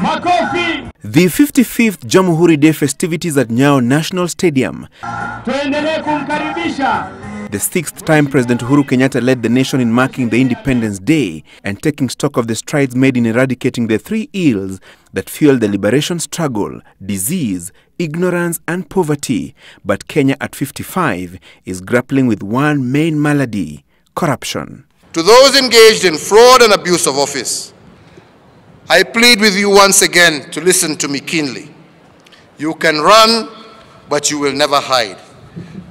Makofi! The 55th Jamhuri Day festivities at Nyayo National Stadium. Tuendelee kumkaribisha. The 6th time President Uhuru Kenyatta led the nation in marking the Independence Day and taking stock of the strides made in eradicating the 3 ills that fueled the liberation struggle: disease, ignorance and poverty. But Kenya at 55 is grappling with one main malady: corruption. To those engaged in fraud and abuse of office, I plead with you once again to listen to me keenly. You can run, but you will never hide.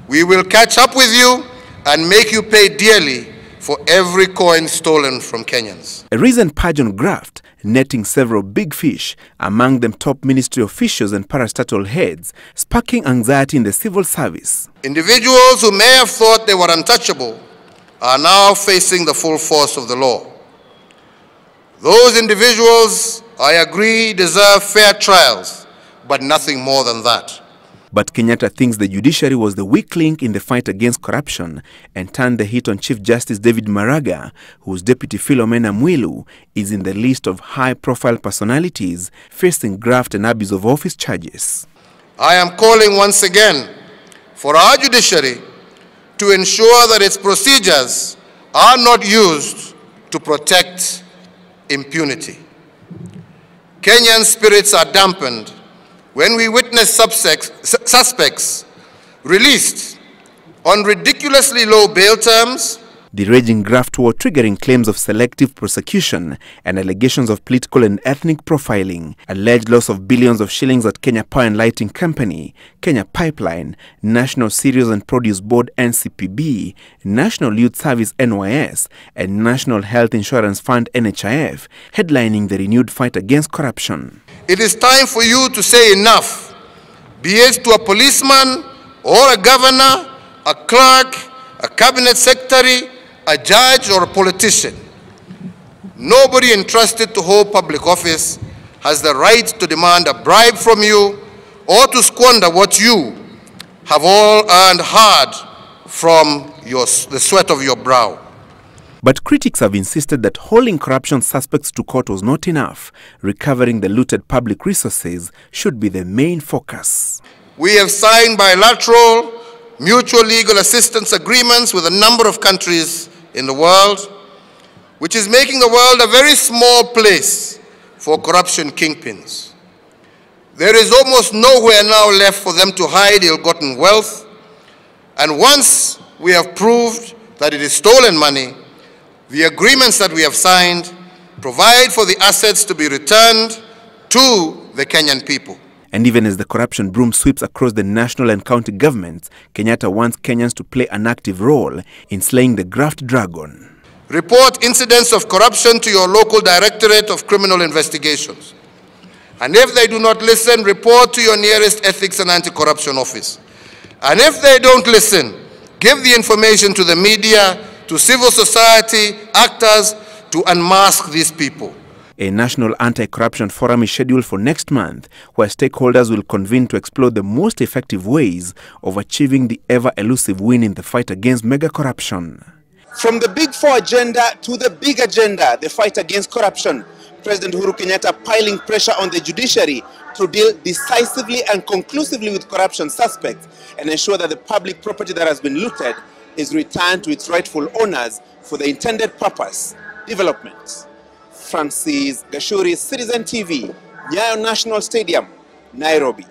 We will catch up with you and make you pay dearly for every coin stolen from Kenyans. A recent purge on graft, netting several big fish, among them top ministry officials and parastatal heads, sparking anxiety in the civil service. Individuals who may have thought they were untouchable are now facing the full force of the law. Those individuals, I agree, deserve fair trials, but nothing more than that. But Kenyatta thinks the judiciary was the weak link in the fight against corruption and turned the hit on Chief Justice David Maraga, whose deputy Philomena Mwilu is in the list of high-profile personalities facing graft and abuse of office charges. I am calling once again for our judiciary to ensure that its procedures are not used to protect impunity. Kenyan spirits are dampened when we witness suspects released on ridiculously low bail terms. The raging graft war triggering claims of selective prosecution and allegations of political and ethnic profiling, alleged loss of billions of shillings at Kenya Power and Lighting Company, Kenya Pipeline, National Cereals and Produce Board NCPB, National Youth Service NYS, and National Health Insurance Fund NHIF, headlining the renewed fight against corruption. It is time for you to say enough, be it to a policeman or a governor, a clerk, a cabinet secretary, a judge or a politician. Nobody entrusted to hold public office has the right to demand a bribe from you or to squander what you have all earned hard from the sweat of your brow. But critics have insisted that hauling corruption suspects to court was not enough. Recovering the looted public resources should be the main focus. We have signed bilateral mutual legal assistance agreements with a number of countries in the world, which is making the world a very small place for corruption kingpins. There is almost nowhere now left for them to hide ill-gotten wealth, and once we have proved that it is stolen money, the agreements that we have signed provide for the assets to be returned to the Kenyan people. And even as the corruption broom sweeps across the national and county governments, Kenyatta wants Kenyans to play an active role in slaying the graft dragon. Report incidents of corruption to your local Directorate of Criminal Investigations. And if they do not listen, report to your nearest Ethics and Anti-Corruption Office. And if they don't listen, give the information to the media, to civil society, actors, to unmask these people. A national anti-corruption forum is scheduled for next month, where stakeholders will convene to explore the most effective ways of achieving the ever-elusive win in the fight against mega-corruption. From the Big Four agenda to the big agenda, the fight against corruption, President Uhuru Kenyatta piling pressure on the judiciary to deal decisively and conclusively with corruption suspects and ensure that the public property that has been looted is returned to its rightful owners for the intended purpose: development. Francis Gashuri, Citizen TV, Nyayo National Stadium, Nairobi.